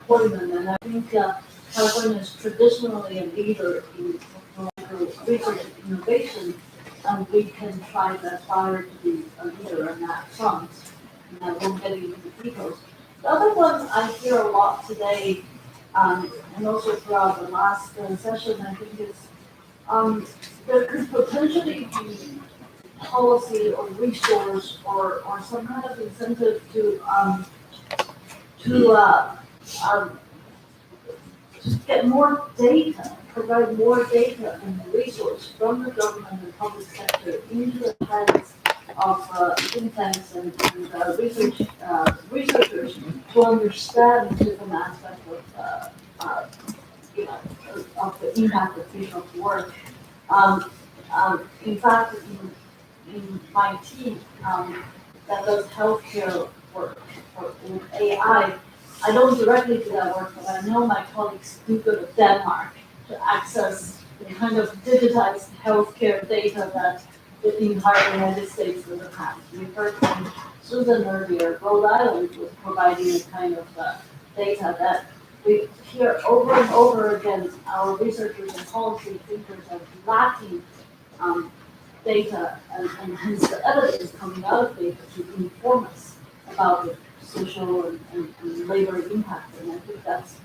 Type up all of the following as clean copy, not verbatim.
employment, and I think California is traditionally a leader in technological research and innovation, and we can try to aspire to be a leader on that front. And I won't get into the details. The other one I hear a lot today, and also throughout the last session, I think is there could potentially be policy or resource or some kind of incentive to get more data, provide more data and resource from the government and public sector into the hands of think tanks and researchers to understand different aspects of the impact of patient's work. In fact, in my team that does healthcare work with AI, I don't directly do that work, but I know my colleagues do go to Denmark to access the kind of digitized healthcare data that the entire United States doesn't have. We heard from Susan earlier, Rhode Island was providing a kind of data that we hear over and over again. Our researchers and policy thinkers are lacking data and hence the evidence coming out of data to inform us about the social and labor impact. And I think that's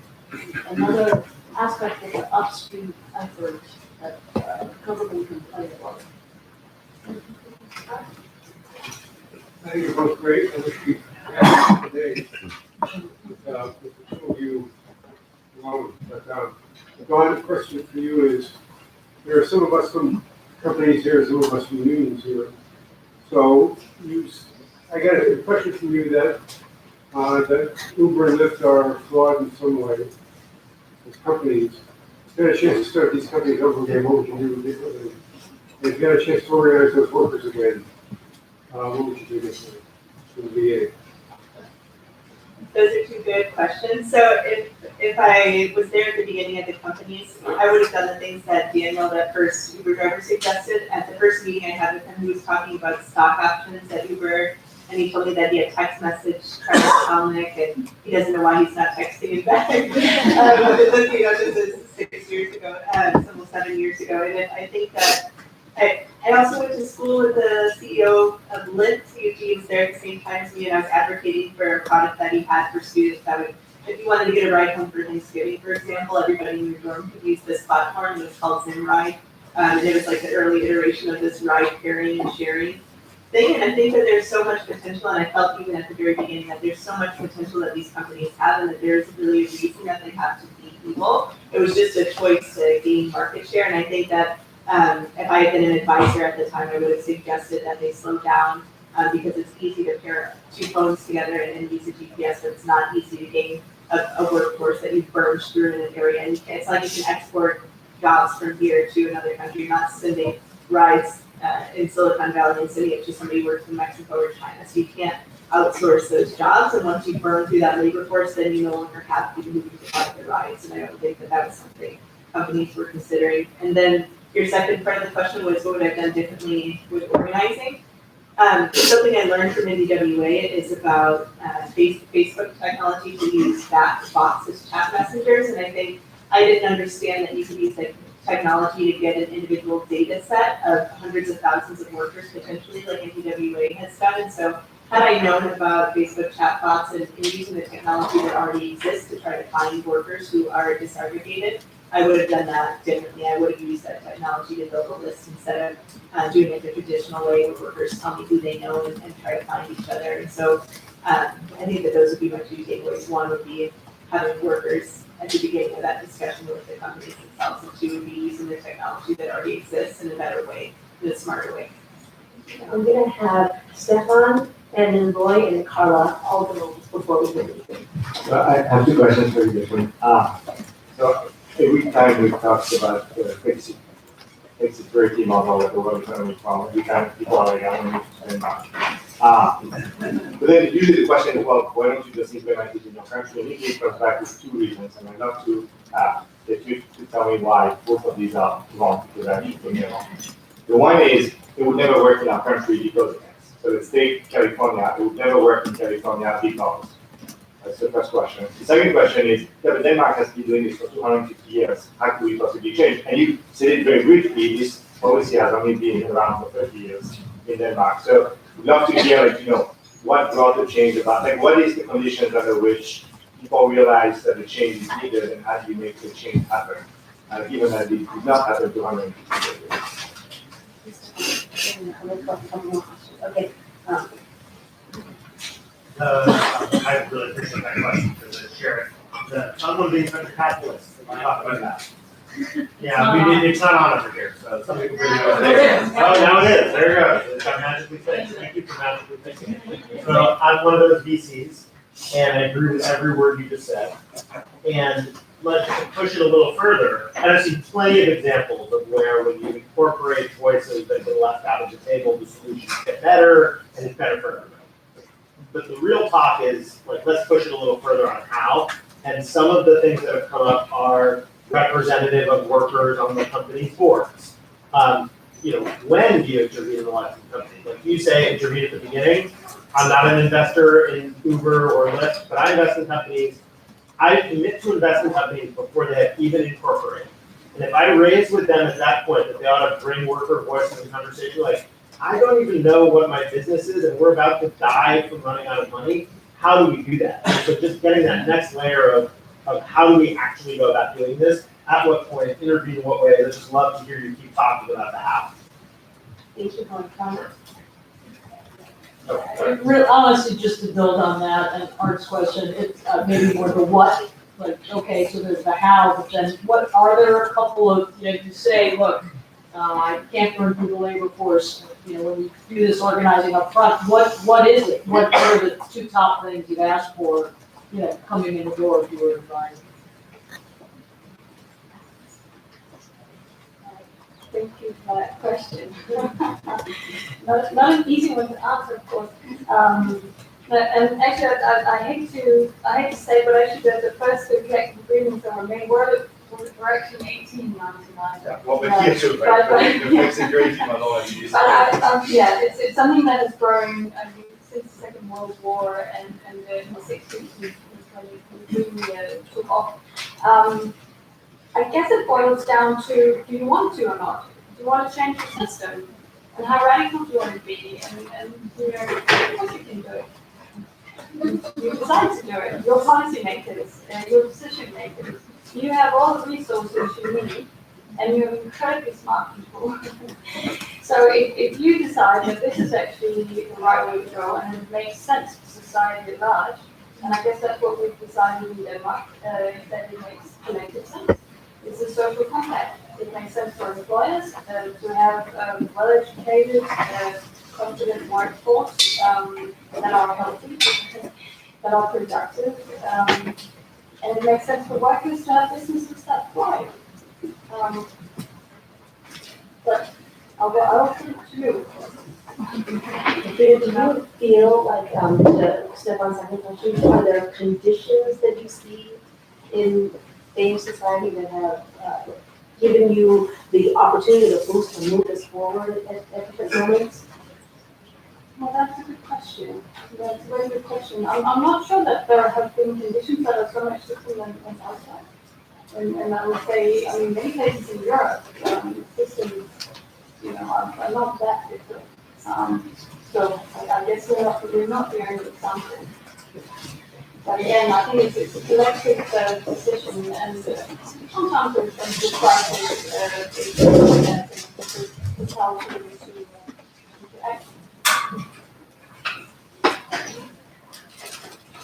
another aspect of the upstream effort that government can play a role. I think you're both great. I wish we had today with the two of you alone. But Dawn, the question for you is, there are some of us from companies here, some of us from unions here. So I got a question from you that Uber and Lyft are flawed in some way as companies. If you had a chance to start these companies over again, what would you do differently? If you had a chance to organize those workers again, what would you do differently from the VA? Those are two good questions. So if I was there at the beginning of the companies, I would have done the things that Daniel, that first Uber driver, suggested. At the first meeting I had with him, he was talking about stock options at Uber, and he told me that he had text message Dominic, and he doesn't know why he's not texting him back. This is 6 years ago, it's almost 7 years ago, and I think that I also went to school with the CEO of Lyft. He was there at the same time as me, and I was advocating for a product that he had for students that would, if you wanted to get a ride home for Thanksgiving, for example, everybody in your dorm could use this platform. It was called ZimRide, and it was like the early iteration of this ride pairing and sharing thing. And I think that there's so much potential, and I felt even at the very beginning that there's so much potential that these companies have, and that there's really a reason that they have to be people. It was just a choice to gain market share, and I think that if I had been an advisor at the time, I would have suggested that they slow down because it's easy to pair two phones together and use a GPS, but it's not easy to gain a workforce that you've burned through in an area. And it's like you can export jobs from here to another country. You're not sending rides in Silicon Valley and sending it to somebody who works in Mexico or China. So you can't outsource those jobs. And once you burn through that labor force, then you no longer have people moving to buy the rides. And I don't think that that was something companies were considering. And then your second part of the question was, what would I have done differently with organizing? Something I learned from NDWA is about Facebook technology to use bots as chat messengers, and I think I didn't understand that you could use technology to get an individual data set of hundreds of thousands of workers potentially, like NDWA has done. And so had I known about Facebook chatbots and using the technology that already exists to try to find workers who are disaggregated, I would have done that differently. I would have used that technology to build a list instead of doing it the traditional way where workers tell me who they know and try to find each other. And so I think that those would be my two takeaways. One would be having workers at the beginning of that discussion with the companies themselves, and two would be using the technology that already exists in a better way, in a smarter way. I'm going to have Stefan and then Roy and Carla all go before we go. I have two questions for you, different. So every time we talk about the fixed security model that the world economy from, every time people are like, I don't need to spend money. But then usually the question is, well, why don't you just implement it in your country? And usually it comes back with two reasons, and I'd love to get you to tell me why both of these are wrong, because I think they're wrong. The one is, it would never work in our country because of this. So let's take California, it would never work in California because That's the first question. The second question is, yeah, but Denmark has been doing this for 250 years. How could we possibly change? And you said it very briefly, this policy has only been around for 30 years in Denmark. So we'd love to hear, like, what brought the change about, like, what is the conditions under which people realize that the change is needed, and how do you make the change happen, given that it did not happen 250 years ago? Okay, I really appreciate that question for the sheriff. Someone being such a capitalist, we talk about that. Yeah, we did, it's not on over here, so some people really know there. Oh, now it is, there it goes, it's got magically fixed, thank you for magically fixing it. So I'm one of those VCs, and I agree with every word you just said. And let's push it a little further, and I've seen plenty of examples of where when you incorporate voices that get left out of the table, the solutions get better, and it's better for everybody. But the real talk is, like, let's push it a little further on how, and some of the things that have come up are representative of workers on the company's boards. When do you intervene in the life of the company? Like you say, intervene at the beginning. I'm not an investor in Uber or Lyft, but I invest in companies. I commit to invest in companies before they have even incorporated. And if I raise with them at that point that they ought to bring worker voice in the conversation, like, I don't even know what my business is and we're about to die from running out of money, how do we do that? And so just getting that next layer of how do we actually go about doing this, at what point, intervene in what way, I'd just love to hear you keep talking about the how. thank you for your comment. Honestly, just to build on that and Art's question, it's maybe more the what. Like, okay, so there's the how, but then what are there a couple of, you say, look, I can't burn through the labor force, when we do this organizing up front, what is it? What are the two top things you've asked for, coming in the door if you were to buy? Thank you for that question. Not an easy one to answer, of course. And actually, I hate to say, but actually, the first two collective agreements that were made were actually 1899. Yeah, well, we're here too, right? It's a great team alone. Yeah, it's something that has grown since the Second World War and in the 60s when it took off. I guess it boils down to, do you want to or not? Do you want to change the system? And how radical do you want to be? And of course you can do it. You decide to do it. Your policymakers, your decision makers, you have all the resources you need, and you have incredibly smart people. So if you decide that this is actually the right way to go and it makes sense for society at large, and I guess that's what we've decided in Denmark, that it makes collective sense. It's a social compact. It makes sense for employers to have well-educated, confident workforce that are healthy, that are productive, and it makes sense for workers to have businesses that thrive. But I'll put it to you. Do you feel like, Stefan's second question, are there conditions that you see in Danish society that have given you the opportunity to boost and move us forward at different moments? Well, that's a good question. That's a very good question. I'm not sure that there have been conditions that are so much different than outside. And I would say, many places in Europe, systems, are not that different. So I guess we're not the only example. But again, I think it's a collective decision, and sometimes there's some good practice, it's how to act.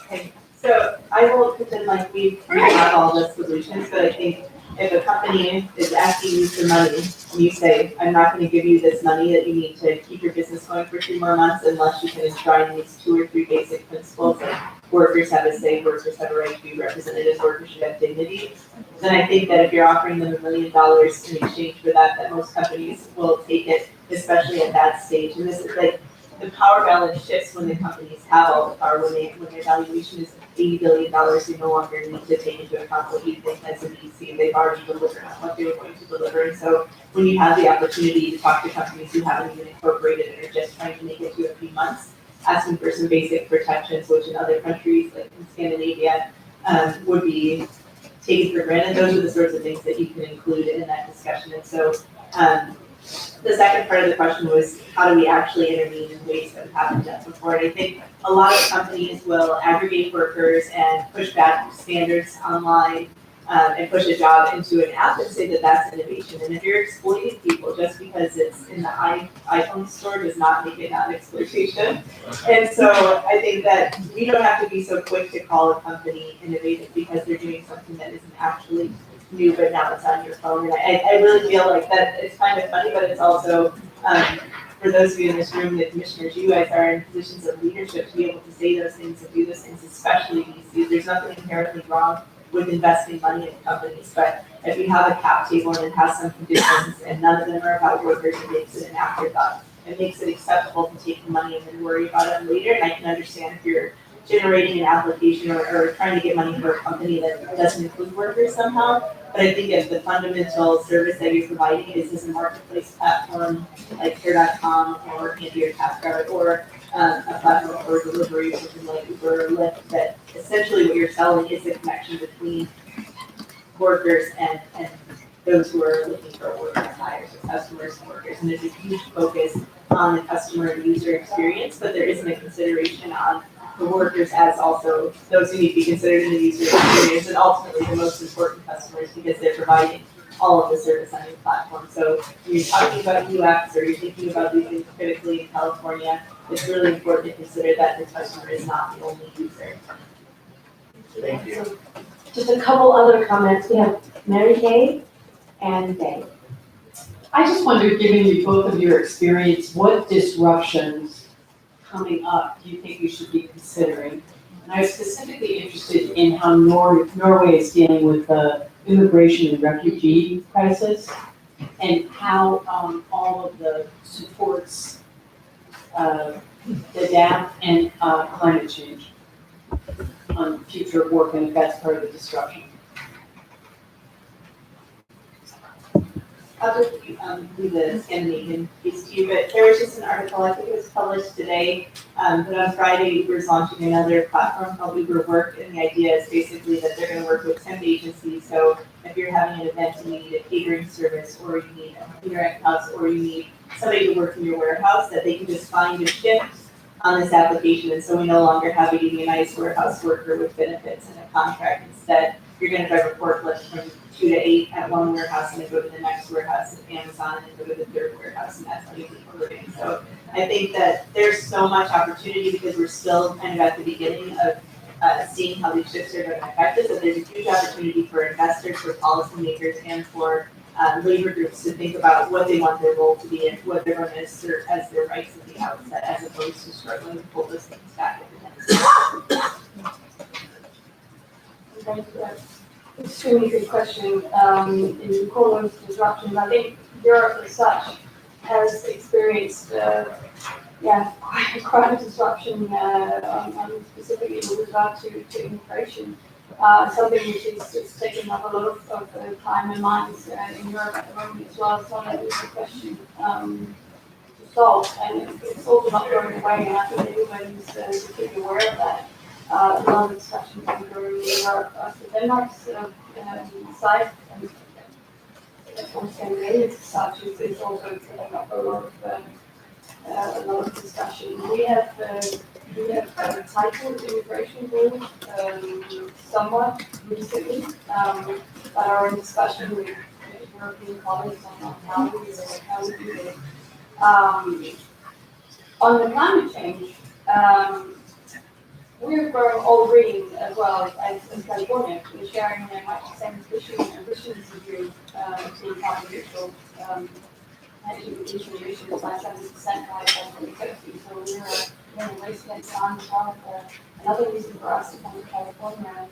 Okay, so I will pretend like we have all the solutions, but I think if a company is asking you for money, and you say, I'm not gonna give you this money that you need to keep your business going for 2 more months unless you can enshrine these 2 or 3 basic principles, like workers have a say, workers have a right to be represented, workers should have dignity, then I think that if you're offering them $1 million in exchange for that most companies will take it, especially at that stage. And this is like, the power balance shifts when the companies have all the power, when their valuation is $80 billion, you no longer need to take into account what you think as an VC, they've already delivered on what they were going to deliver. And so when you have the opportunity to talk to companies who haven't even incorporated and are just trying to make it to a few months, asking for some basic protections, which in other countries, like in Scandinavia, would be taken for granted. Those are the sorts of things that you can include in that discussion. And so the second part of the question was, how do we actually intervene in ways that we haven't done before? And I think a lot of companies will aggregate workers and push back standards online and push a job into an app and say that that's innovation. And if you're exploiting people just because it's in the iPhone store does not make it not exploitation. And so I think that we don't have to be so quick to call a company innovative because they're doing something that isn't actually new, but now it's on your phone. And I really feel like that it's kind of funny, but it's also, for those of you in this room, the commissioners, you guys are in positions of leadership to be able to say those things and do those things, especially VCs. There's nothing inherently wrong with investing money in companies, but if you have a cap table and it has some conditions and none of them are about workers, it makes it an afterthought. It makes it acceptable to take the money and then worry about it later. And I can understand if you're generating an application or trying to get money for a company that doesn't include workers somehow. But I think if the fundamental service that you're providing is a marketplace platform like Care.com or Handy or TaskRabbit or a platform for delivery, something like Uber or Lyft, that essentially what you're selling is a connection between workers and those who are looking for work and hires, so customers and workers. And there's a huge focus on the customer and user experience, but there isn't a consideration on the workers as also those who need to be considered in the user experience and ultimately the most important customers because they're providing all of the service on your platform. So when you're talking about UX or you're thinking about these things critically in California, it's really important to consider that the customer is not the only user. Thank you. So, just a couple other comments. We have Mary Kay and Dave. I just wondered, given you both of your experience, what disruptions coming up do you think we should be considering? And I was specifically interested in how Norway is dealing with the immigration and refugee crisis and how all of the supports adapt and climate change on future work and if that's part of the disruption. I'll just do the Scandinavian piece to you, but there was just an article, I think it was published today, but on Friday, Uber's launching another platform called Uber Work, and the idea is basically that they're gonna work with temp agencies, so if you're having an event and you need a catering service, or you need a cleaner at house, or you need somebody to work in your warehouse, that they can just find a shift on this application, and so we no longer have a unionized warehouse worker with benefits and a contract. Instead, you're gonna drive a forklift from 2 to 8 at one warehouse and then go to the next warehouse at Amazon and then go to the third warehouse, and that's how you keep living. So I think that there's so much opportunity because we're still kind of at the beginning of seeing how these shifts are going to affect us. So there's a huge opportunity for investors, for policymakers, and for labor groups to think about what they want their role to be and what they're going to assert as their rights at the outset, as opposed to struggling to pull those things back at the end. Thank you. Extremely good question. In calling disruptions, I think Europe as such has experienced, quite a disruption, on specifically with regard to immigration. Something which is just taking up a lot of time and minds in Europe at the moment as well. It's not an easy question to solve, and it's also not going away. And I think everybody's completely aware of that. A lot of discussions ongoing in Europe. So Denmark's side and from Scandinavia such is also taking up a lot of discussion. We have tightened immigration rules somewhat recently, but are in discussion with European colleagues on how we do this. On the climate change, we're growing all green as well as in California. We're sharing much the same ambitions as you to carbon neutral, actually reducing emissions by 70% by 2050. So we're in a race against time as well. Another reason for us to come to California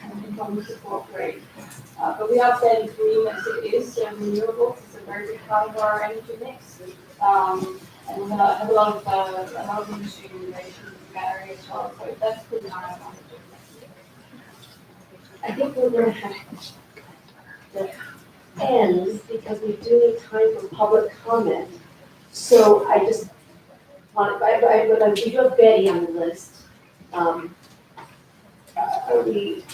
and become support great. But we are fairly green as it is, renewables is a very big part of our energy mix. And we're gonna have a lot of industry innovation in that area as well. So that's pretty high on I think we're going to have to end because we do need time for public comment. So I just we do have Betty on the list. Are we,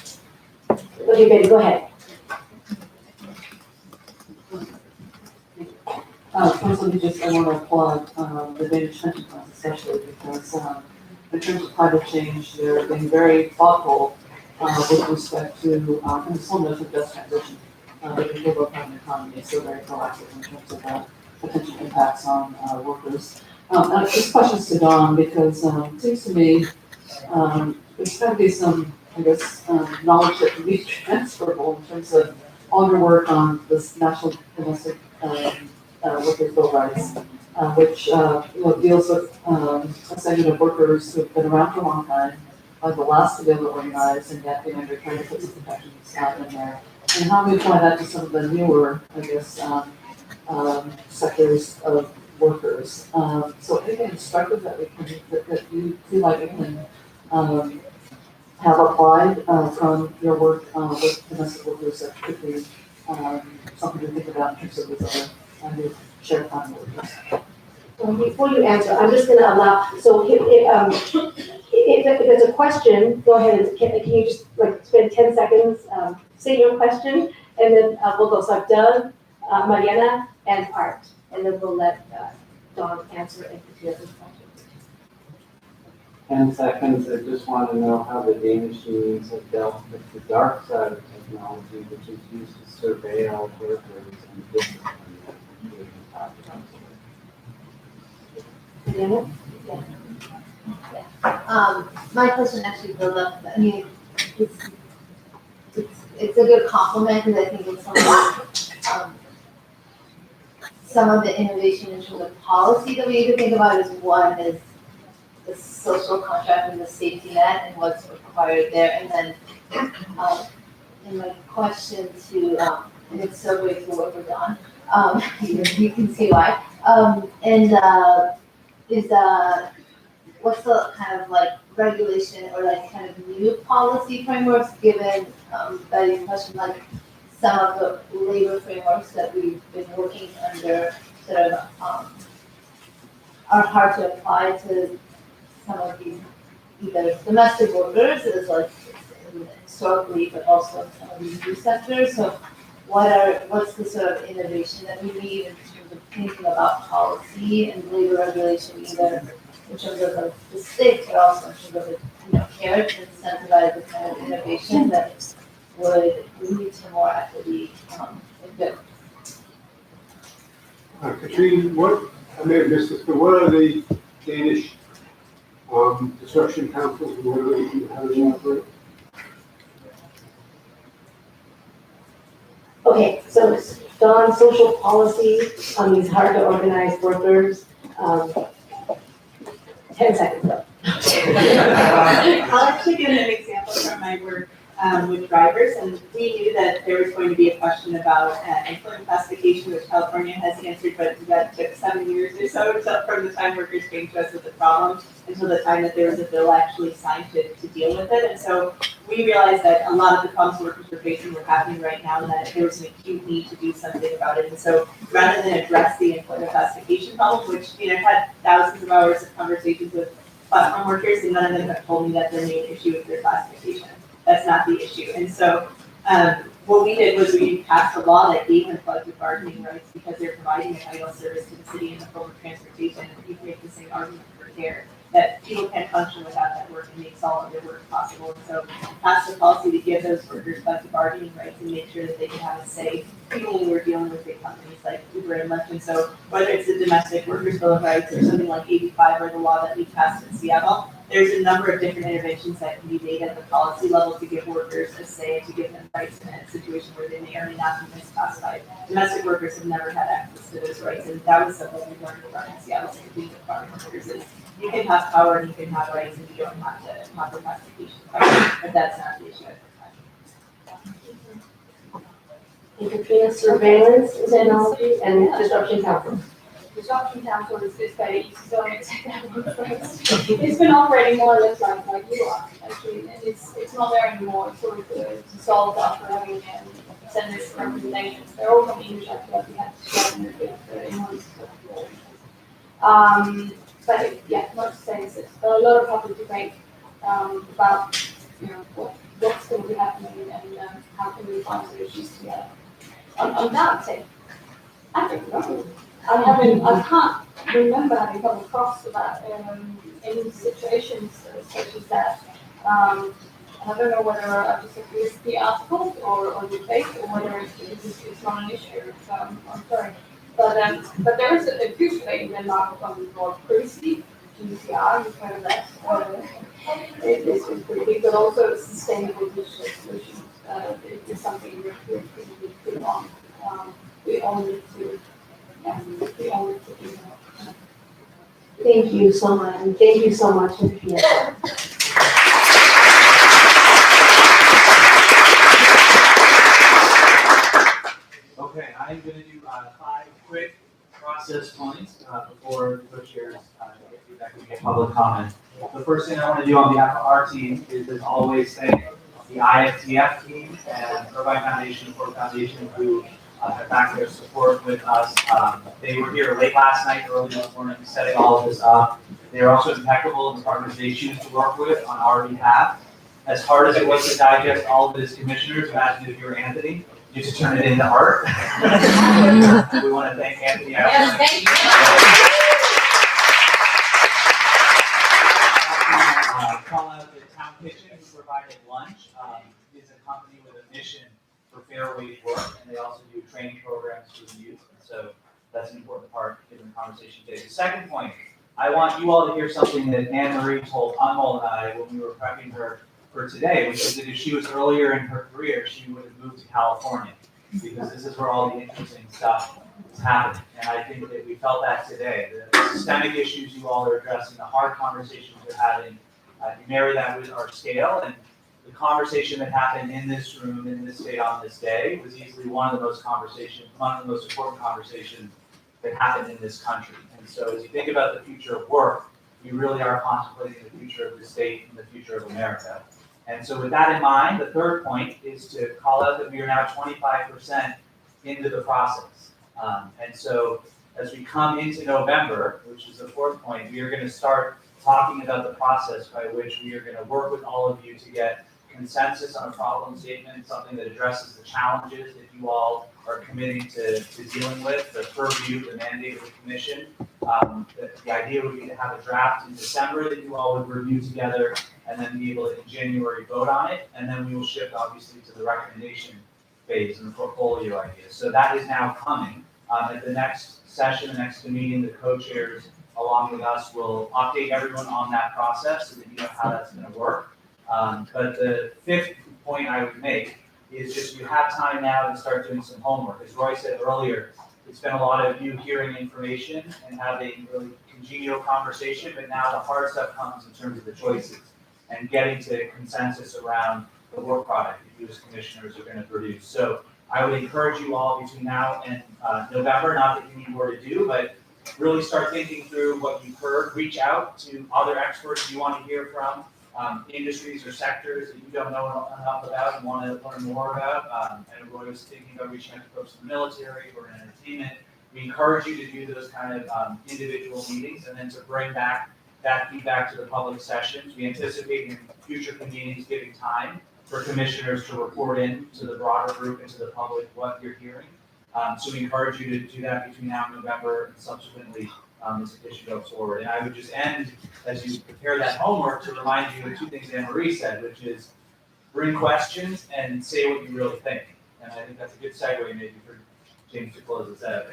okay, Betty, go ahead. First, let me just, I want to applaud the Danish pension funds especially because in terms of climate change, they're being very thoughtful with respect to, and this whole notion of just transition. They can think about climate economy, so very proactive in terms of potential impacts on workers. This question's to Don because it seems to me there's got to be some, I guess, knowledge that can be transferable in terms of all your work on this national domestic workers' bill rights, which deals with a segment of workers who've been around for a long time, are the last to be able to organize, and yet they're trying to put some protections in there. And how we apply that to some of the newer, I guess, sectors of workers. So anything instructive that we can, that you feel like we can have applied from your work with domestic workers that could be something to think about in terms of these other shared economy workers. Before you answer, I'm just gonna allow, so if there's a question, go ahead and can you just like spend 10 seconds, say your question, and then we'll go. So I've done Mariana and Art, and then we'll let Dawn answer if you have any questions. 10 seconds, I just want to know how the Danish unions have dealt with the dark side of technology, which is used to surveil workers and discipline them. Mariana? My question actually built up, I mean, it's a good compliment because I think it's some of the innovation in terms of policy that we need to think about is one is the social contract and the safety net and what's required there. And then in my question to, and it's so great to work with Dawn, you can see why. What's the kind of like regulation or like kind of new policy frameworks given Betty's question, like some of the labor frameworks that we've been working under sort of are hard to apply to some of these either domestic workers as like historically, but also in some of these new sectors. So what's the sort of innovation that we need in terms of thinking about policy and labor regulation, either in terms of the state, but also in terms of the care to incentivize the kind of innovation that would lead to more equity in good. Katrine, I may have missed this, but what are the Danish construction councils and how do they operate? Okay, so Dawn, social policy on these hard to organize workers. 10 seconds though. I'll actually give an example from my work with drivers, and we knew that there was going to be a question about employment classification, which California has answered, but that took 7 years or so from the time workers came to us with the problem until the time that there was a bill actually signed to deal with it. And so we realized that a lot of the problems workers were facing were happening right now, and that there was an acute need to do something about it. And so rather than address the employment classification problem, which I've had thousands of hours of conversations with platform workers, and none of them have told me that their main issue is their classification. That's not the issue. And so what we did was we passed a law that gave them collective bargaining rights because they're providing a vital service to the city in the form of transportation. And you can make the same argument for care, that people can't function without that work and makes all of their work possible. And so passed a policy to give those workers collective bargaining rights and make sure that they can have a say, even when we're dealing with big companies like Uber and Lyft. And so whether it's the domestic workers' bill of rights or something like 85 or the law that we passed in Seattle, there's a number of different interventions that can be made at the policy level to give workers a say and to give them rights in a situation where they may or may not be misclassified. Domestic workers have never had access to those rights, and that was something we learned from in Seattle competing with farm workers is you can have power and you can have rights and you don't have to have the classification, but that's not the issue at the time. And Katrina, surveillance technology and disruption council. Disruption council is very easy, so it's been operating more or less like you are, actually, and it's not there anymore, it's sort of dissolved after having sent its recommendations. They're all from English, actually, we had to share them with in-house. yeah, not saying this, but a lot of public debate, about, what's going to be happening and, how can we find solutions together. On that thing, I don't know. I can't remember having come across that, in situations such as that. I don't know whether I just agree with the article or debate or whether it's not an issue, so I'm sorry. But there is a huge debate in Denmark on more privacy, GDPR, you've heard of that. It's been pretty big, but also sustainable digital solutions, is something we're pretty on. We all need to, we all need to do that. Thank you so much, and thank you so much for being here. Okay, I'm gonna do 5 quick process points before the co-chairs get feedback and get public comment. The first thing I want to do on behalf of our team is, as always, thank the IFTF team and Irvine Foundation, Ford Foundation, who have backed their support with us. They were here late last night, early this morning, setting all of this up. They are also impeccable in the partners they choose to work with on our behalf. As hard as it was to digest all of this, commissioners, imagine if you were Anthony, you just turn it into art. We want to thank Anthony. Yes, thank you. Call out the Town Kitchen, who provided lunch, is a company with a mission for fair wage work, and they also do training programs for the youth. And so that's an important part given the conversation today. The second point, I want you all to hear something that Anne Marie told Anmol and I when we were prepping her for today, which is that if she was earlier in her career, she would have moved to California, because this is where all the interesting stuff is happening. And I think that we felt that today. The systemic issues you all are addressing, the hard conversations you're having, you marry that with our scale, and the conversation that happened in this room, in this state on this day, was easily one of the most important conversations that happened in this country. And so as you think about the future of work, you really are contemplating the future of the state and the future of America. And so with that in mind, the third point is to call out that we are now 25% into the process. And so as we come into November, which is the fourth point, we are going to start talking about the process by which we are going to work with all of you to get consensus on a problem statement, something that addresses the challenges that you all are committing to dealing with, the purview, the mandate of the commission. The idea would be to have a draft in December that you all would review together, and then be able to in January vote on it, and then we will shift obviously to the recommendation phase and the portfolio ideas. So that is now coming. At the next session, the next meeting, the co-chairs along with us will update everyone on that process so that you know how that's going to work. But the fifth point I would make is just you have time now to start doing some homework. As Roy said earlier, it's been a lot of you hearing information and having really congenial conversation, but now the hard stuff comes in terms of the choices and getting to consensus around the work product that you as commissioners are going to produce. So I would encourage you all between now and November, not that you need more to do, but really start thinking through what you've heard, reach out to other experts you want to hear from, industries or sectors that you don't know enough about and want to learn more about. And Roy was thinking about reaching out to folks in the military or in entertainment. We encourage you to do those kind of individual meetings and then to bring back that feedback to the public sessions. We anticipate in future convenings giving time for commissioners to report in to the broader group and to the public what you're hearing. So we encourage you to do that between now and November and subsequently as the issue goes forward. And I would just end, as you prepare that homework, to remind you of two things Anne Marie said, which is bring questions and say what you really think. And I think that's a good segue maybe for James to close us out.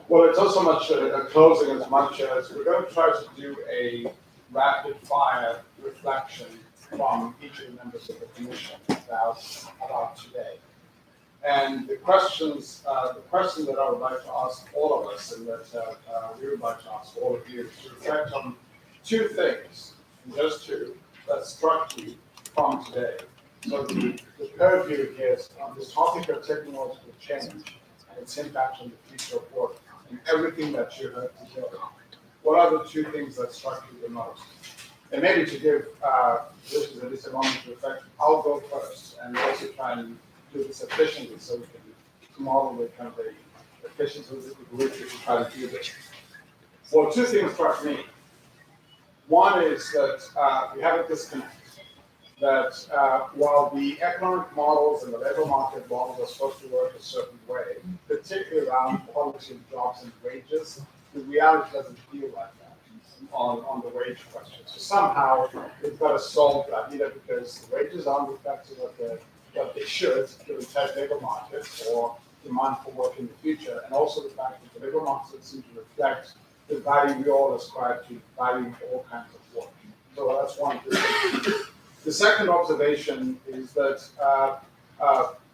Well, it's also much a closing as much as we're going to try to do a rapid fire reflection from each of the members of the commission about today. And the question that I would like to ask all of us, and that we would like to ask all of you, is to reflect on two things, and just two, that struck you from today. So the purview here is on this topic of technological change and its impact on the future of work, and everything that you heard together. What are the two things that struck you the most? And maybe to give this is at least a moment to reflect, I'll go first and also try and do this efficiently so we can model the kind of the efficiency with which we can try to do this. Well, two things struck me. One is that we have a disconnect. That while the economic models and the labor market models are supposed to work a certain way, particularly around quality of jobs and wages, the reality doesn't feel like that on the wage question. So somehow we've got to solve that, either because the wages aren't reflecting what they should, given tight labor markets or demand for work in the future, and also the fact that the labor market seems to reflect the value we all ascribe to valuing all kinds of work. So that's one thing. The second observation is that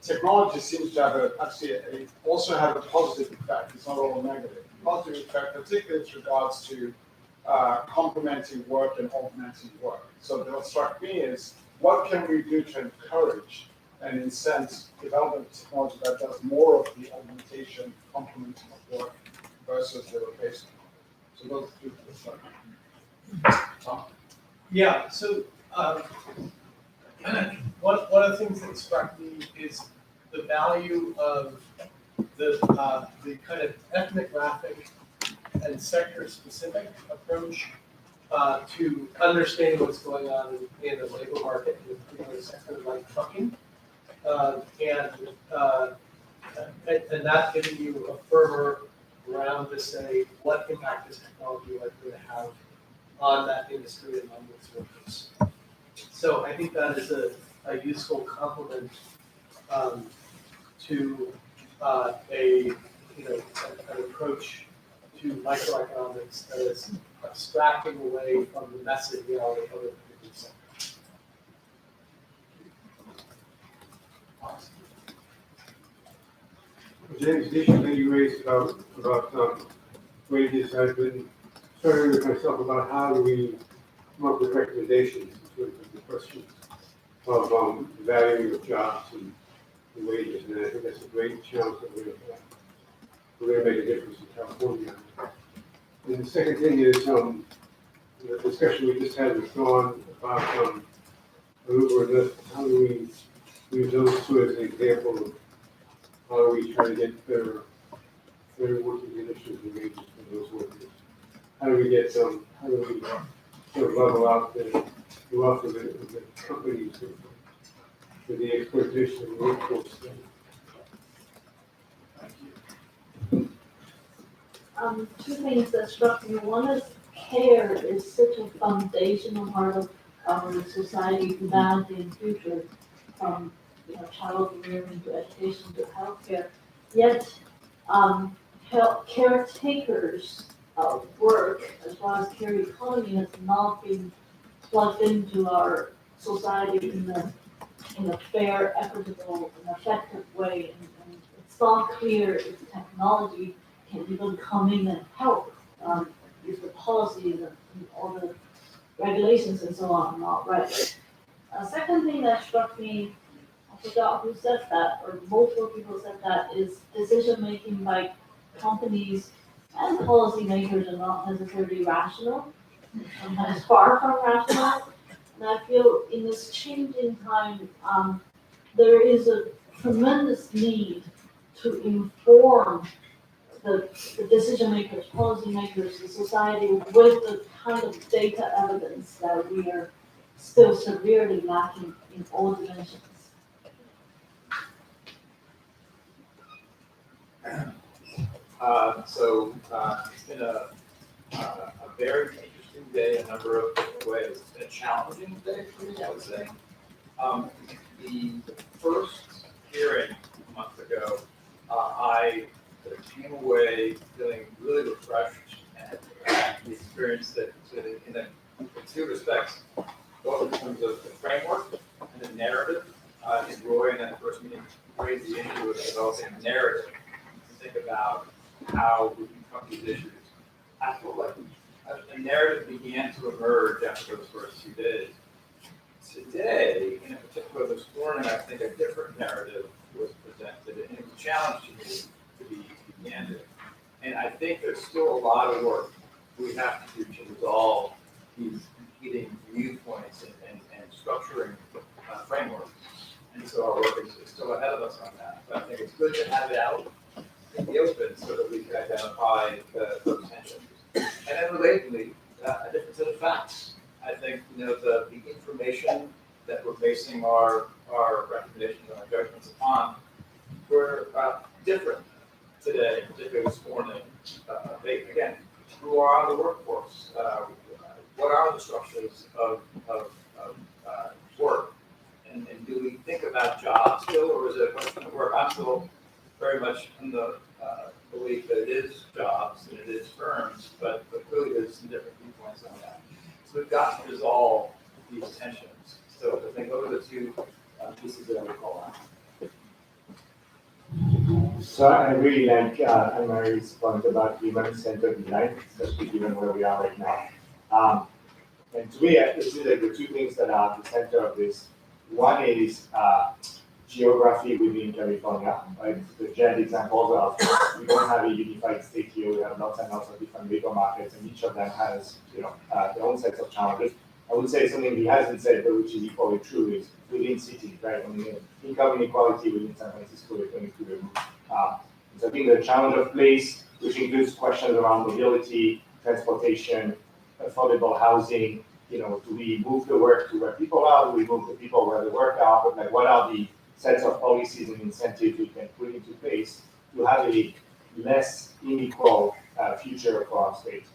technology seems to have also have a positive effect. It's not all negative. Positive effect, particularly with regards to complementing work and augmenting work. So what struck me is, what can we do to encourage and incent development of technology that does more of the augmentation, complementing of work versus the replacement? So those two things. Yeah, so one of the things that struck me is the value of the kind of ethnographic and sector-specific approach to understanding what's going on in the labor market in a particular sector like trucking, and that giving you a firmer ground to say what impact is technology likely to have on that industry and on its workers. So I think that is a useful complement to an approach to microeconomics that is abstracting away from the messy reality of a particular sector. James, the issue that you raised about wages, I've been struggling with myself about how do we come up with recommendations in terms of the questions of the value of jobs and the wages, and I think that's a great challenge that we're going to make a difference in California. And the second thing is the discussion we just had with Dawn about Uber and how do we use those two as an example of how do we try to get better working conditions and wages for those workers? How do we get how do we sort of level out the wealth of the companies for the exploitation of the workforce? Two things that struck me. One is care is such a foundational part of our society, humanity, and future, from child rearing to education to healthcare. Yet, caretakers work as well as care economy has not been plugged into our society in a fair, equitable, and effective way. And it's not clear if technology can even come in and help if the policies and all the regulations and so on are not right. Second thing that struck me, I forgot who said that, or multiple people said that, is decision making by companies and policymakers are not necessarily rational, sometimes far from rational. And I feel in this changing time, there is a tremendous need to inform the decision makers, policy makers, the society with the kind of data evidence that we are still severely lacking in all dimensions. It's been a very interesting day in a number of different ways. It's been a challenging day for me, I would say. The first hearing a month ago, I came away feeling really refreshed and the experience that in two respects, both in terms of the framework and the narrative. I think Roy in that first meeting raised the issue of developing a narrative to think about how we can come to these issues. I feel like a narrative began to emerge after those first 2 days. Today, in particular this morning, I think a different narrative was presented, and it was a challenge to me to be candid. And I think there's still a lot of work we have to do to resolve these competing viewpoints and structuring frameworks. And so our work is still ahead of us on that. But I think it's good to have it out in the open so that we can identify those tensions. And and relatedly, a different set of facts. I think, the information that we're basing our recommendations and our judgments upon were different today, particularly this morning. They, again, who are on the workforce? What are the structures of work? And do we think about jobs still, or is it a question of work? I'm still very much in the belief that it is jobs and it is firms, but clearly there's some different viewpoints on that. So we've got to resolve these tensions. So I think those are the two pieces that I would call out. So I really like Anne-Marie's point about human-centered design, especially given where we are right now. And to me, I see that the two things that are at the center of this. One is geography within California, right? The Jet examples of we don't have a unified state here. We have lots and lots of different labor markets, and each of them has, their own sets of challenges. I would say something he hasn't said, but which is equally true, is within cities, right? I mean, income inequality within San Francisco is going to the roof. So I think the challenge of place, which includes questions around mobility, transportation, affordable housing, do we move the work to where people are? Do we move the people where the work are? But like, what are the sets of policies and incentives we can put into place to have a less unequal future for our state?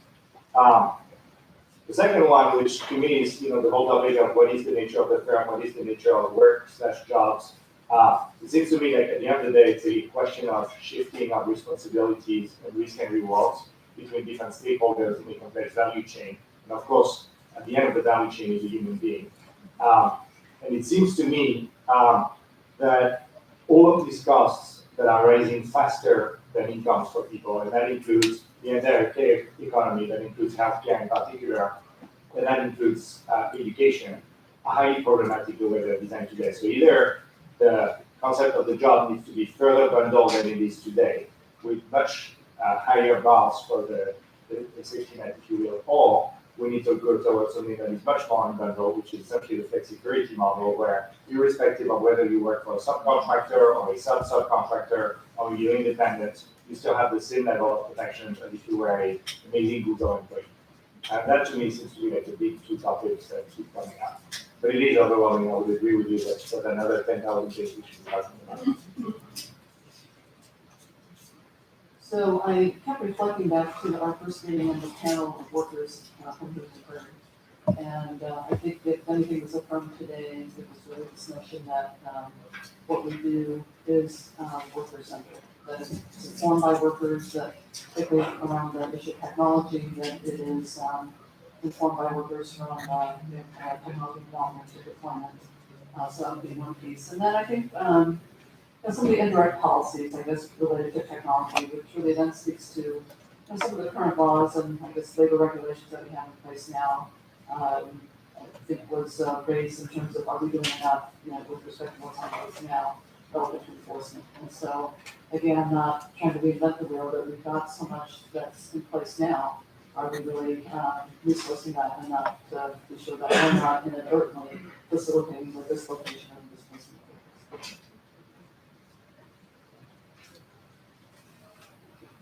The second one, which to me is, the whole topic of what is the nature of the firm, what is the nature of work/jobs. It seems to me like at the end of the day, it's a question of shifting of responsibilities and risk and rewards between different stakeholders in a complex value chain. And of course, at the end of the value chain is a human being. And it seems to me that all of these costs that are rising faster than incomes for people, and that includes the entire care economy, that includes healthcare in particular, and that includes education, are highly problematic the way they're designed today. So either the concept of the job needs to be further bundled than it is today, with much higher bars for the safety net, if you will, or we need to go towards something that is much more unbundled, which is essentially the flexicurity model, where irrespective of whether you work for a subcontractor or a subcontractor or you're independent, you still have the same level of protection as if you were an amazing Google employee. And that to me seems to be like the big two topics that keep coming up. But it is overwhelming. I would agree with you that for another 10,000 days we should be talking about it. So I kept reflecting back to our first meeting on the panel of workers from the firm. And I think that if anything was affirmed today, it was really this notion that what we do is worker-centered. That it's informed by workers, that particularly around the issue of technology, that it is informed by workers around technology development and deployment. So that would be one piece. And then I think and some of the indirect policies, I guess, related to technology, which really then speaks to some of the current laws and I guess labor regulations that we have in place now. I think was raised in terms of are we doing enough, with respect to what's on place now relative to enforcement. And so again, I'm not trying to reinvent the wheel, but we've got so much that's in place now. Are we really resourcing that enough to be sure that we're not inadvertently facilitating the dislocation of displacement?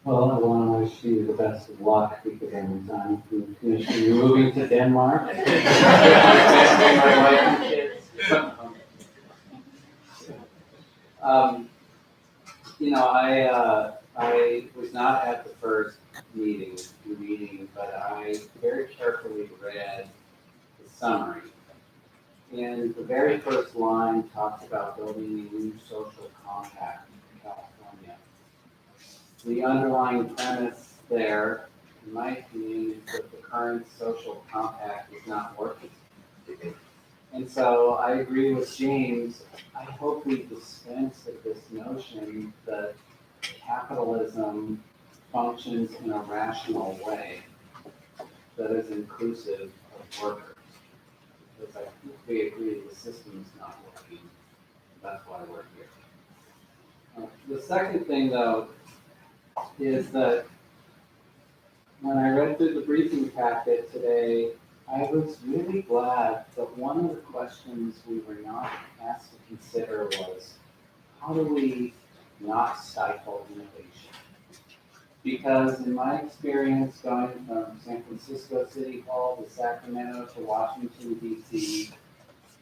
Well, I want to wish you the best of luck because I'm resigning from the commission. You're moving to Denmark. My wife and kids. I was not at the first meeting, but I very carefully read the summary. And the very first line talks about building a new social compact in California. The underlying premise there, in my opinion, is that the current social compact is not working. And so I agree with James. I hope we dispense with this notion that capitalism functions in a rational way that is inclusive of workers. Because I think we agree the system is not working. That's why we're here. The second thing, though, is that when I read through the briefing packet today, I was really glad that one of the questions we were not asked to consider was, how do we not stifle innovation? Because in my experience going from San Francisco City Hall to Sacramento to Washington DC,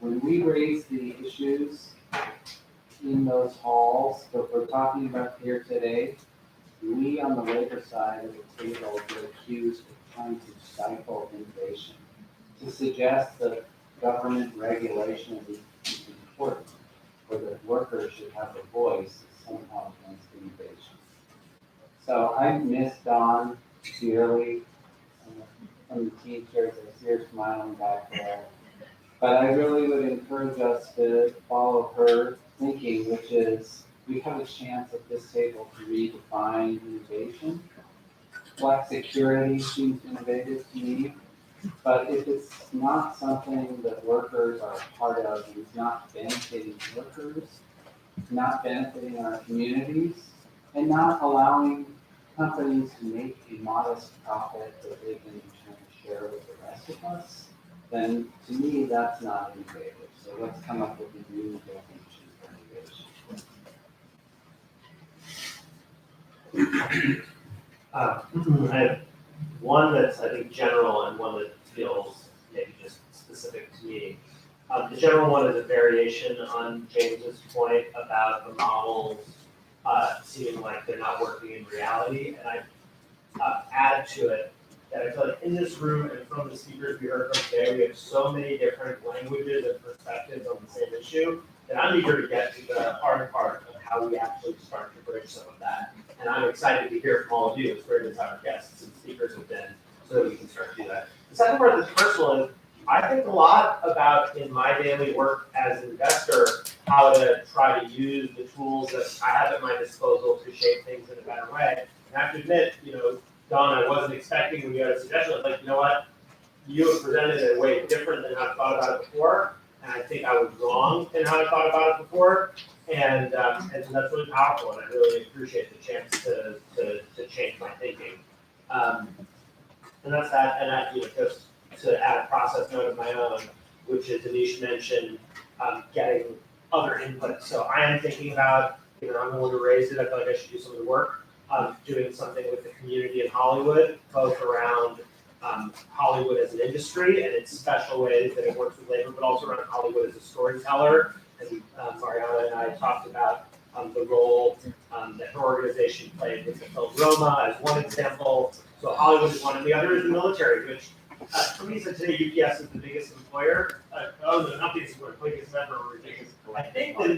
when we raise the issues in those halls that we're talking about here today, we on the labor side of the table get accused of trying to stifle innovation, to suggest that government regulation is important, or that workers should have a voice is somehow against innovation. So I miss Dawn dearly from the teachers. I see her smiling back there. But I really would encourage us to follow her thinking, which is we have a chance at this table to redefine innovation. Flex security seems innovative to me, but if it's not something that workers are a part of, and it's not benefiting workers, not benefiting our communities, and not allowing companies to make a modest profit that they can in turn share with the rest of us, then to me, that's not innovative. So let's come up with a new definition for innovation. I have one that's, I think, general and one that feels maybe just specific to me. The general one is a variation on James's point about the models seeming like they're not working in reality. And I add to it that I feel like in this room and from the speakers we heard from today, we have so many different languages and perspectives on the same issue that I'm eager to get to the hard part of how we actually start to bridge some of that. And I'm excited to hear from all of you, as great as our guests and speakers have been, so that we can start to do that. The second part of this personal is, I think a lot about in my daily work as an investor, how to try to use the tools that I have at my disposal to shape things in a better way. And I have to admit, Dawn, I wasn't expecting when you had a suggestion, I was like, you know what? You have presented it in a way different than I've thought about it before. And I think I was wrong in how I thought about it before. And so that's really powerful, and I really appreciate the chance to change my thinking. And that's that, and just to add a process note of my own, which is Anish mentioned, getting other input. So I am thinking about, I'm the one who raised it, I feel like I should do some of the work, doing something with the community in Hollywood, both around Hollywood as an industry and its special ways that it works with labor, but also around Hollywood as a storyteller. And Mariana and I talked about the role that her organization played with the film Roma as one example. So Hollywood is one, and the other is the military, which for me, so today UPS is the biggest employer. No, not biggest employer, biggest member or biggest. I think that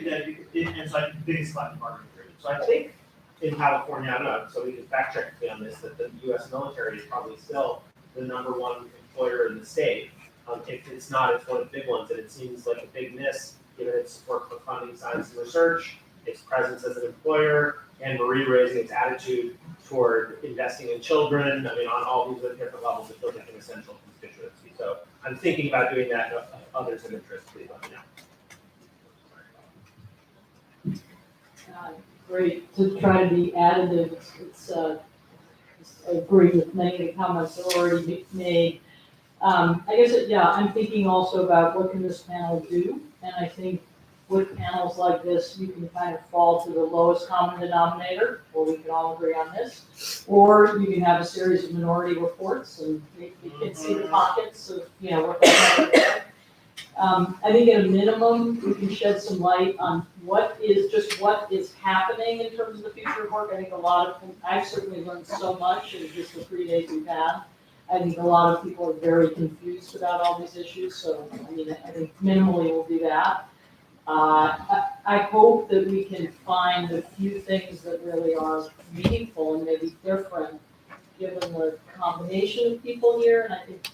it's like the biggest collective bargaining agreement. So I think in California, I don't know, so we can fact check me on this, that the U.S. military is probably still the #1 employer in the state. If it's not, it's one of the big ones, and it seems like a big miss given its support for funding science and research, its presence as an employer, and Marie raising its attitude toward investing in children. I mean, on all these different levels, it feels like an essential constituency. So I'm thinking about doing that. If others have interest, please let me know. Great to try to be additive. I agree with many of the comments that were already made. I guess, I'm thinking also about what can this panel do, and I think with panels like this, you can kind of fall to the lowest common denominator, or we can all agree on this, or you can have a series of minority reports and you can see the pockets of, what they're I think at a minimum, we can shed some light on what is happening in terms of the future of work. I think I've certainly learned so much in just the 3 days we've had. I think a lot of people are very confused about all these issues, so I think minimally we'll do that. I hope that we can find a few things that really are meaningful and maybe different, given the combination of people here, and I think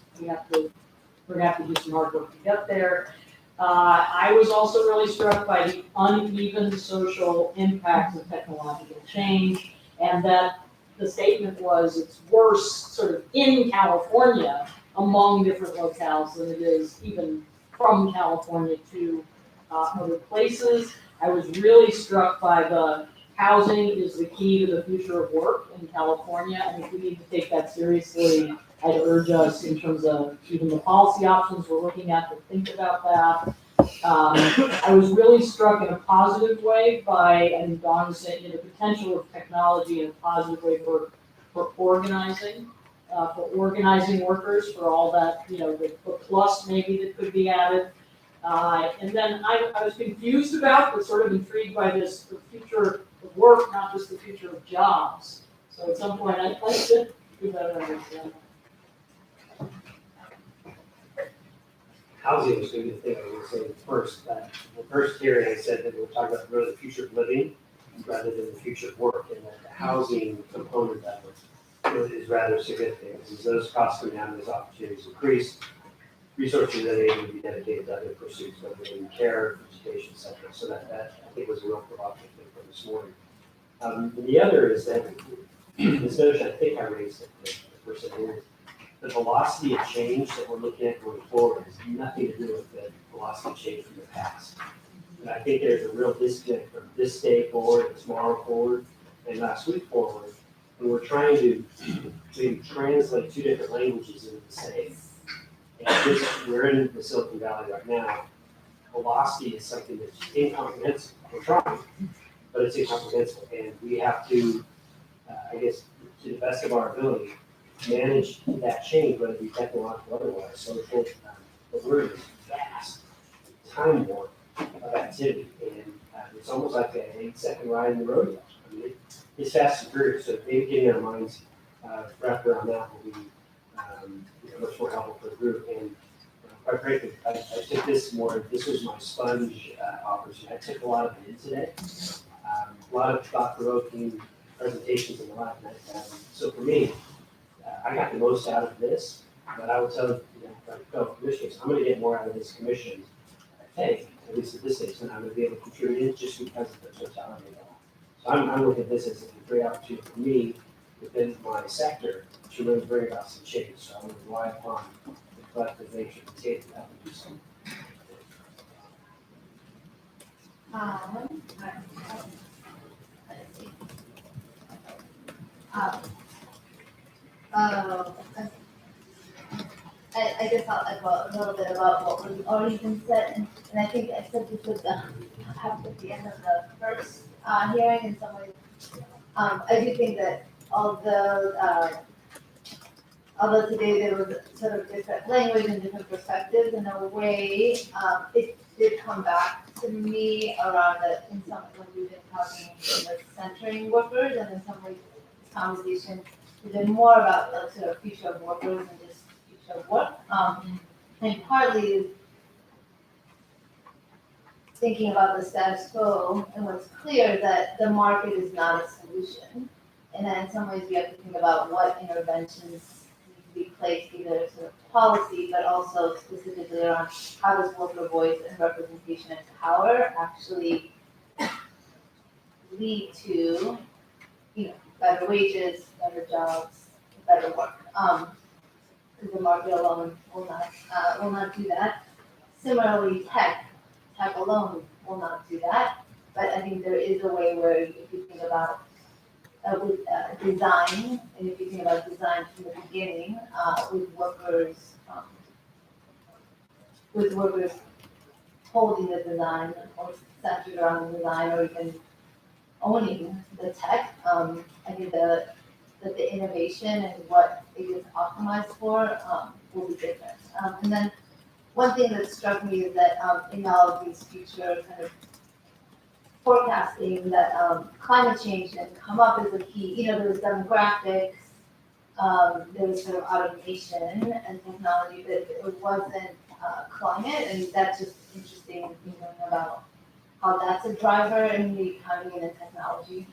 we're gonna have to do some hard work to get there. I was also really struck by the uneven social impacts of technological change, and that the statement was it's worse sort of in California among different locales than it is even from California to other places. I was really struck by the housing is the key to the future of work in California. I think we need to take that seriously. I'd urge us in terms of even the policy options we're looking at to think about that. I was really struck in a positive way by, and Dawn was saying, the potential of technology in a positive way for for organizing workers, for all that, the plus maybe that could be added. And then I was confused about, but sort of intrigued by this, the future of work, not just the future of jobs. So at some point, I'd like to do better understand. Housing was going to be the thing I was going to say first. The first hearing, I said that we were talking about really the future of living rather than the future of work, and that the housing component of it is rather significant. As those costs come down, those opportunities increase, resources that are able to be dedicated to other pursuits, whether in care, education, et cetera. So that I think was a real provocative thing for this morning. And the other is that this notion I think I raised it the first time here, the velocity of change that we're looking at going forward has nothing to do with the velocity of change from the past. And I think there's a real disconnect from this day forward, tomorrow forward, and last week forward. And we're trying to maybe translate two different languages into the same. And we're in the Silicon Valley right now. Velocity is something that's incomprehensible. We're trying, but it's incomprehensible. And we have to, I guess, to the best of our ability, manage that change, whether it be technological or otherwise, social. The word is vast, time warp of activity, and it's almost like an 8-second ride in the rodeo. I mean, it's fast and furious, so maybe getting our minds wrapped around that will be much more helpful for the group. And quite frankly, I took this more, this was my sponge opportunity. I took a lot of it in today. A lot of thought-provoking presentations in the lab. So for me, I got the most out of this, but I would tell my fellow commissioners, I'm gonna get more out of this commission, I think, at least at this stage, than I'm gonna be able to contribute it just because of the totality of it all. So I'm looking at this as a great opportunity for me within my sector to really bring about some change. So I'm gonna rely upon the collective nature of the state to help me do something. Let's see. I guess I'll echo a little bit about what was already been said, and I think I said this would happen at the end of the first hearing in some ways. I do think that although today there was sort of different language and different perspectives, in a way, it did come back to me around in some when we've been talking like centering workers, and in some ways this conversation has been more about the sort of future of workers and just future of work. And partly thinking about the status quo, and what's clear is that the market is not a solution. And then in some ways we have to think about what interventions need to be placed, either sort of policy, but also specifically around how does worker voice and representation and power actually lead to, better wages, better jobs, better work. Because the market alone will not do that. Similarly, tech alone will not do that. But I think there is a way where if you think about with design, and if you think about design from the beginning, with workers holding the design or centered around the design or even owning the tech, I think that the innovation and what it is optimized for will be different. And then one thing that struck me is that in all of these future kind of forecasting that climate change didn't come up as a key. There was demographics, there was sort of automation and technology, but it wasn't climate, and that's just interesting thinking about how that's a driver in the economy and in technology,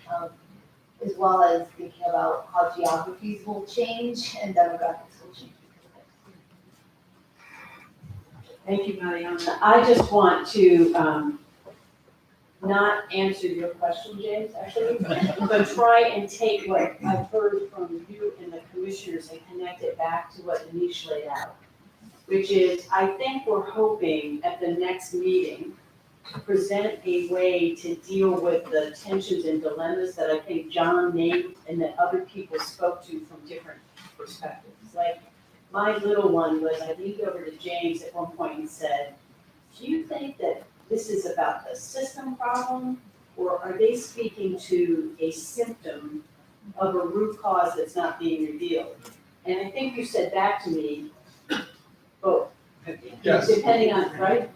as well as thinking about how geographies will change and demographics will change. Thank you, Mariana. I just want to not answer your question, James, actually, but try and take what I've heard from you and the commissioners and connect it back to what Anish laid out, which is, I think we're hoping at the next meeting to present a way to deal with the tensions and dilemmas that I think John named and that other people spoke to from different perspectives. Like, my little one was, I leaned over to James at one point and said, do you think that this is about the system problem, or are they speaking to a symptom of a root cause that's not being revealed. And I think you said back to me, both, Yes. depending on, right?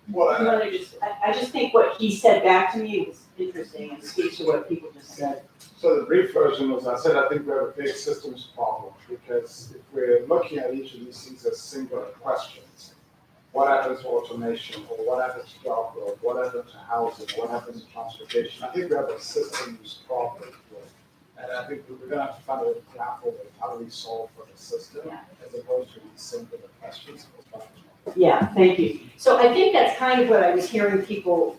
Well, You wanna just, I just think what he said back to me was interesting and speaks to what people just said. So the brief version was, I said, I think we have a big systems problem, because if we're looking at each of these things as singular questions, what happens to automation, or what happens to job growth, what happens to housing, what happens to transportation, I think we have a systems problem. And I think we're gonna have to kind of grapple with how do we solve for the system, Yeah. as opposed to these singular questions. Yeah, thank you. So I think that's kind of what I was hearing people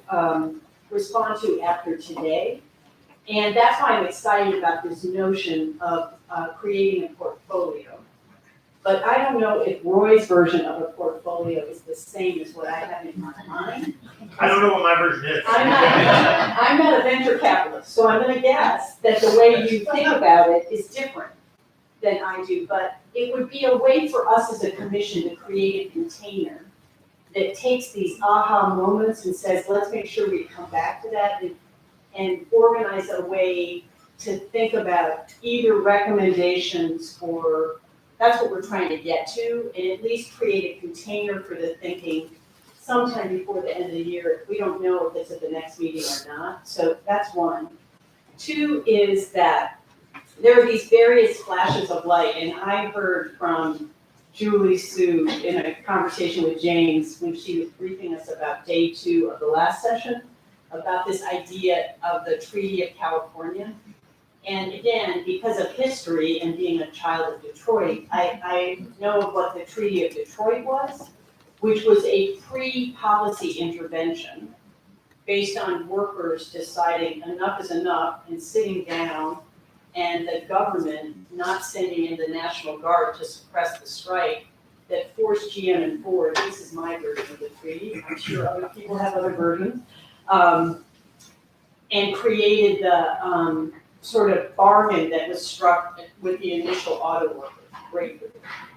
respond to after today. And that's why I'm excited about this notion of creating a portfolio. But I don't know if Roy's version of a portfolio is the same as what I have in my mind. I don't know what my version is. I'm not a venture capitalist, so I'm gonna guess that the way you think about it is different than I do. But it would be a way for us as a commission to create a container that takes these aha moments and says, let's make sure we come back to that and organize a way to think about either recommendations or, that's what we're trying to get to, and at least create a container for the thinking sometime before the end of the year. We don't know if it's at the next meeting or not, so that's one. Two is that there are these various flashes of light, and I heard from Julie Sue in a conversation with James when she was briefing us about day 2 of the last session, about this idea of the Treaty of California. And again, because of history and being a child of Detroit, I know of what the Treaty of Detroit was, which was a pre-policy intervention based on workers deciding enough is enough and sitting down, and the government not sending in the National Guard to suppress the strike that forced GM and Ford, this is my version of the treaty, I'm sure other people have other versions, and created the sort of bargain that was struck with the initial auto workers, great.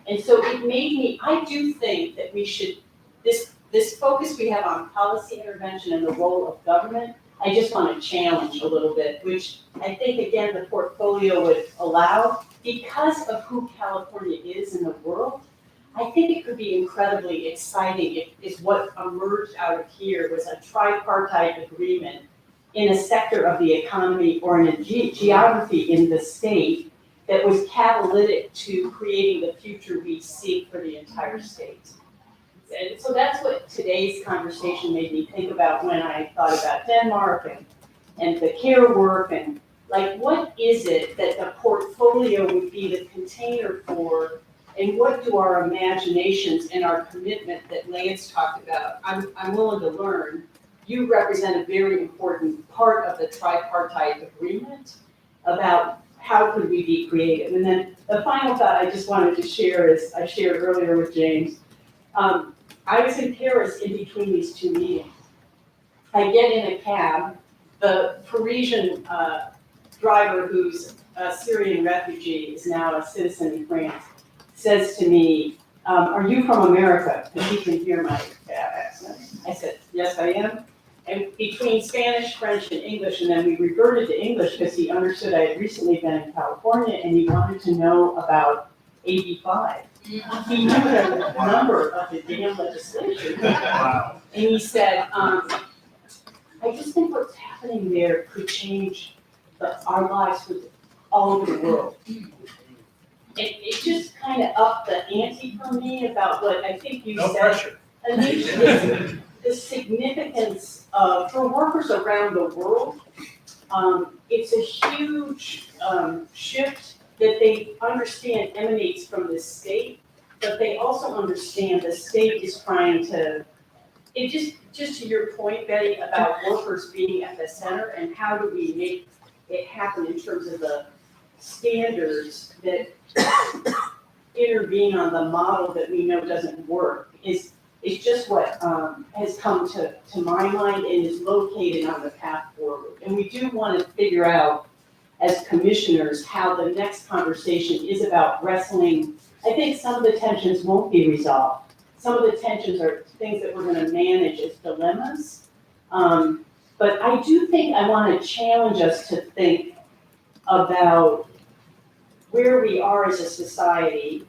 And so it made me, I do think that we should, this focus we have on policy intervention and the role of government, I just want to challenge a little bit, which I think, again, the portfolio would allow, because of who California is in the world. I think it could be incredibly exciting if what emerged out of here was a tripartite agreement in a sector of the economy or in a geography in the state that was catalytic to creating the future we seek for the entire state. And so that's what today's conversation made me think about when I thought about Denmark and the care work, and like, what is it that the portfolio would be the container for, and what do our imaginations and our commitment that Lance talked about? I'm willing to learn. You represent a very important part of the tripartite agreement about how could we be creative. And then the final thought I just wanted to share is, I shared earlier with James, I was in Paris in between these 2 meetings. I get in a cab, the Parisian driver, who's a Syrian refugee, is now a citizen in France, says to me, are you from America? Because he can hear my accent. I said, yes, I am. And between Spanish, French, and English, and then we reverted to English because he understood I had recently been in California and he wanted to know about AB 5. He knew the number of the damn legislation. Wow. And he said, I just think what's happening there could change our lives with all over the world. It just kind of upped the ante for me about what I think you No said. pressure. Initially, the significance of, for workers around the world, it's a huge shift that they understand emanates from the state, but they also understand the state is trying to, it just to your point, Betty, about workers being at the center and how do we make it happen in terms of the standards that intervene on the model that we know doesn't work is just what has come to my mind and is located on the path forward. And we do want to figure out as commissioners how the next conversation is about wrestling. I think some of the tensions won't be resolved. Some of the tensions are things that we're going to manage as dilemmas. But I do think I want to challenge us to think about where we are as a society,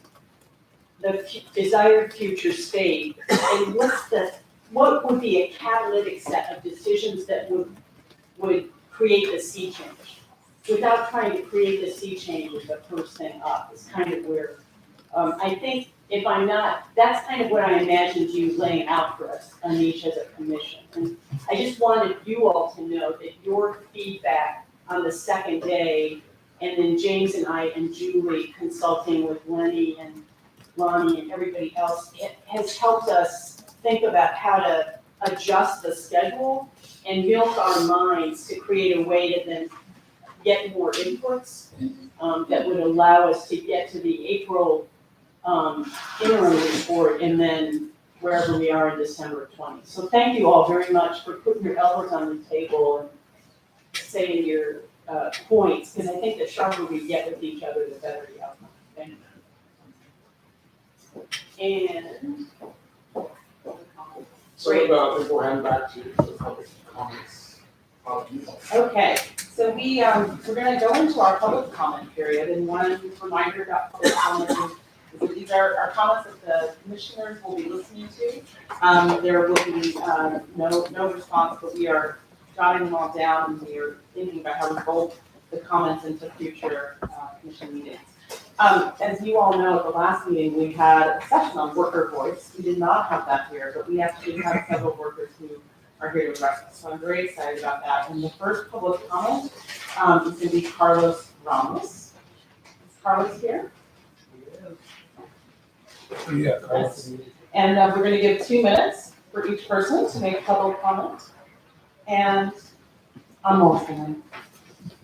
the desired future state, and what would be a catalytic set of decisions that would create the sea change? Without trying to create the sea change as the first thing up, is kind of where, I think, if I'm not, that's kind of what I imagined you laying out for us, Anish, as a commission. And I just wanted you all to know that your feedback on the second day, and then James and I and Julie consulting with Lenny and Lonnie and everybody else, it has helped us think about how to adjust the schedule and milk our minds to create a way to then get more inputs that would allow us to get to the April interim report and then wherever we are in December 20. So thank you all very much for putting your elbows on the table and saying your points, because I think the sharper we get with each other, the better the outcome. Thank you. And So, I think we'll hand back to the public comments. okay, so we're gonna go into our public comment period, and one reminder about public comment is that these are our comments that the commissioners will be listening to. There will be no response, but we are jotting them all down, and we are thinking about how we fold the comments into future commission meetings. As you all know, at the last meeting, we had a session on worker voice. We did not have that here, but we actually have several workers who are here to address us. So I'm very excited about that. And the first public comment is going to be Carlos Ramos. Is Carlos here? Yeah. Yes. And we're going to give 2 minutes for each person to make public comment. And I'm listening.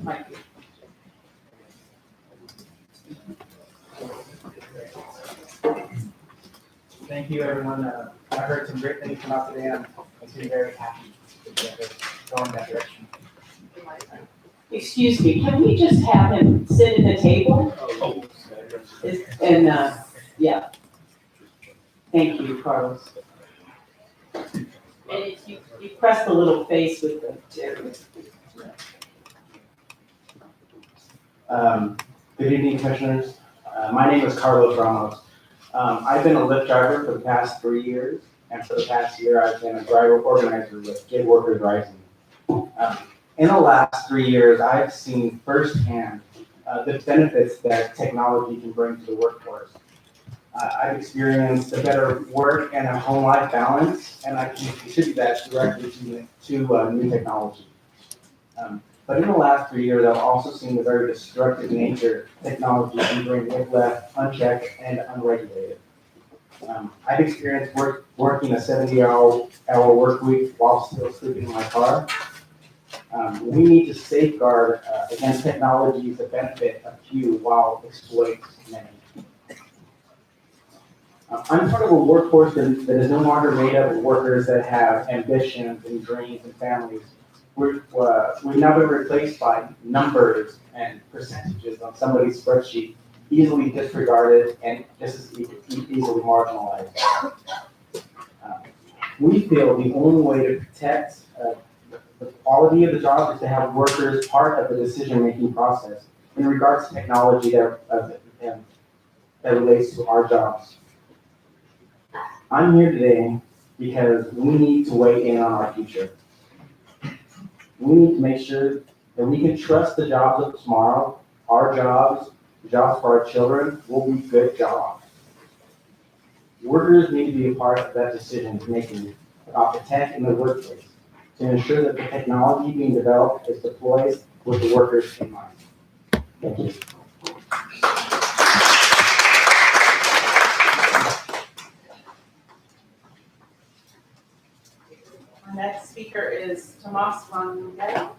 Mike. Thank you, everyone. I heard some great things come out today, and I'm feeling very happy to go in that direction. Excuse me, can we just have him sit at the table? And, yeah. Thank you, Carlos. And if you press the little face with the. Good evening, commissioners. My name is Carlos Ramos. I've been a Lyft driver for the past 3 years, and for the past year, I've been a driver organizer with Gig Workers Rising. In the last 3 years, I've seen firsthand the benefits that technology can bring to the workforce. I've experienced a better work and a home life balance, and I can contribute that directly to new technology. But in the last 3 years, I've also seen the very destructive nature technology can bring if left unchecked and unregulated. I've experienced working a 70-hour work week while still sleeping in my car. We need to safeguard against technologies that benefit a few while exploit many. I'm part of a workforce that is no longer made up of workers that have ambitions and dreams and families. We've now been replaced by numbers and percentages on somebody's spreadsheet, easily disregarded and just as easily marginalized. We feel the only way to protect the quality of the job is to have workers part of the decision-making process in regards to technology that relates to our jobs. I'm here today because we need to weigh in on our future. We need to make sure that we can trust the jobs of tomorrow, our jobs, the jobs for our children, will be good jobs. Workers need to be a part of that decision-making about the tech in the workplace to ensure that the technology being developed is deployed with the workers in mind. Thank you. Our next speaker is Tomas Rangel.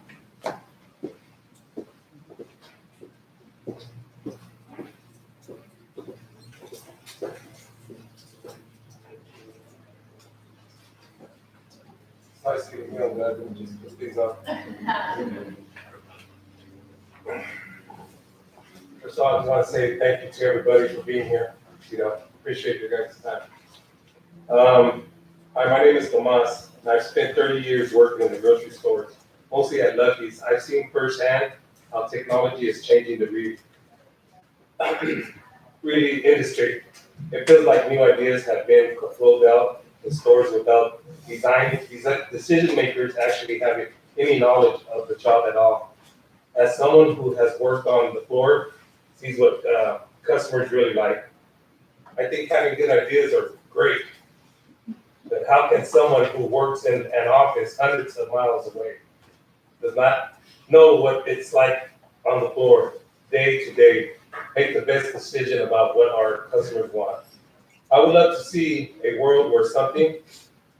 Nice getting you on that and just put things up. First of all, I just want to say thank you to everybody for being here. Appreciate your guys' time. Hi, my name is Tomas, and I've spent 30 years working in the grocery stores, mostly at Lucky's. I've seen firsthand how technology is changing the really industry. It feels like new ideas have been rolled out in stores without decision makers actually having any knowledge of the job at all. As someone who has worked on the floor, sees what customers really like, I think having good ideas are great. But how can someone who works in an office hundreds of miles away, does not know what it's like on the floor day to day, make the best decision about what our customers want? I would love to see a world where something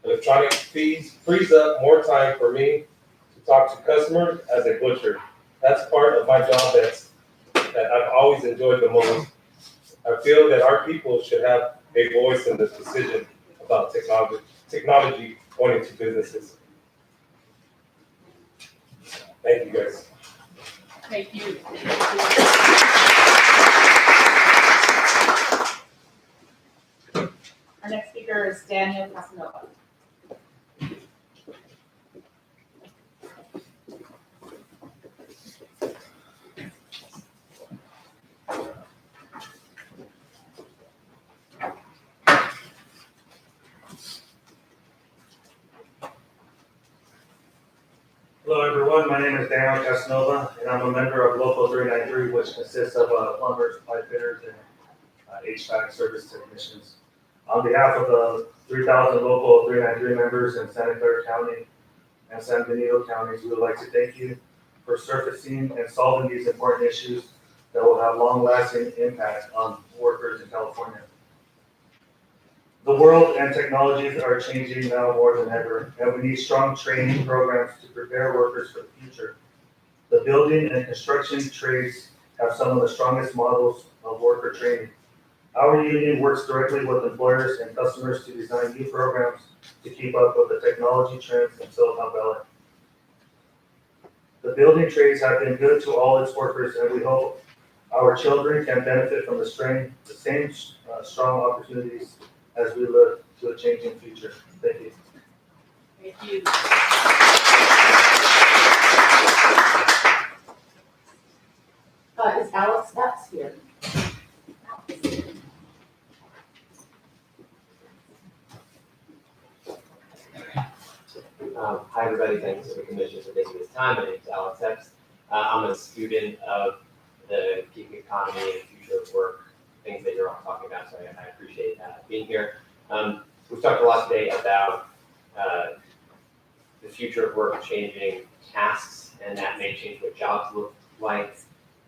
electronic frees up more time for me to talk to customers as a butcher. That's part of my job that I've always enjoyed the most. I feel that our people should have a voice in this decision about technology going into businesses. Thank you, guys. Thank you. Our next speaker is Daniel Casanova. Hello everyone, my name is Daniel Casanova, and I'm a member of Local 393, which consists of plumbers, pipe fitters, and HVAC service technicians. On behalf of the 3,000 Local 393 members in Santa Clara County and San Benito counties, we would like to thank you for surfacing and solving these important issues that will have long-lasting impact on workers in California. The world and technologies are changing now more than ever, and we need strong training programs to prepare workers for the future. The building and construction trades have some of the strongest models of worker training. Our union works directly with employers and customers to design new programs to keep up with the technology trends in Silicon Valley. The building trades have been good to all its workers, and we hope our children can benefit from the same strong opportunities as we look to a changing future. Thank you. Thank you. Is Alex Betts here? Hi, everybody. Thanks to the commission for taking this time. My name is Alex Epps. I'm a student of the gig economy and future of work, things that you're all talking about, so I appreciate being here. We've talked a lot today about the future of work changing tasks, and that may change what jobs look like,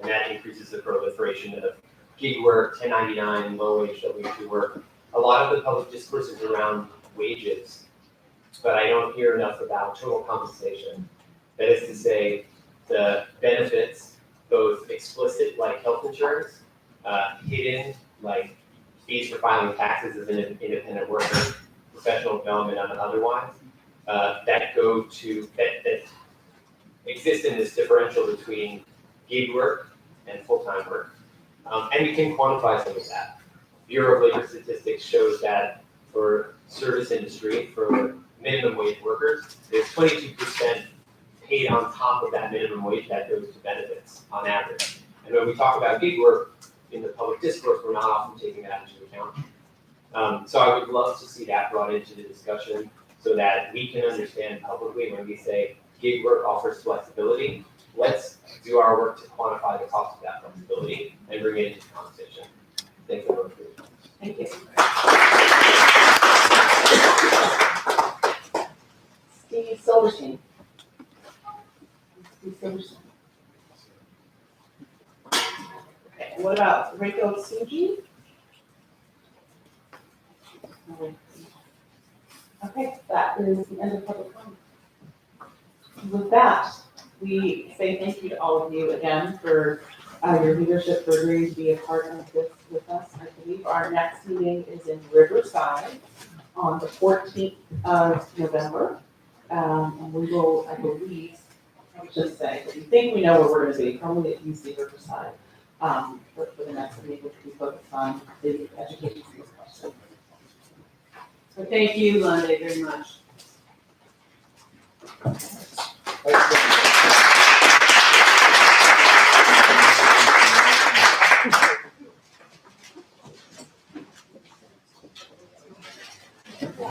and that increases the proliferation of gig work, 1099, low-wage W-2 work. A lot of the public discourse is around wages, but I don't hear enough about total compensation. That is to say, the benefits, both explicit like health insurance, hidden like fees for filing taxes as an independent worker, professional development and otherwise, that exist in this differential between gig work and full-time work. And we can quantify some of that. Bureau of Labor Statistics shows that for service industry, for minimum wage workers, there's 22% paid on top of that minimum wage that goes to benefits on average. And when we talk about gig work in the public discourse, we're not often taking that into account. So I would love to see that brought into the discussion so that we can understand publicly when we say gig work offers flexibility. Let's do our work to quantify the cost of that flexibility and bring it into the conversation. Thanks everyone for your time. Thank you. Steve Silverstein. Okay, what about Rico Tsuji? Okay, that is the end of public comment. With that, we say thank you to all of you again for your leadership, for agreeing to be a part of this with us. I believe our next meeting is in Riverside on the 14th of November. And we will, I believe, I would just say, if you think we know where we're going to be, probably at UC Riverside for the next meeting, which will be focused on the education question. So thank you, Lunde, very much. Thanks.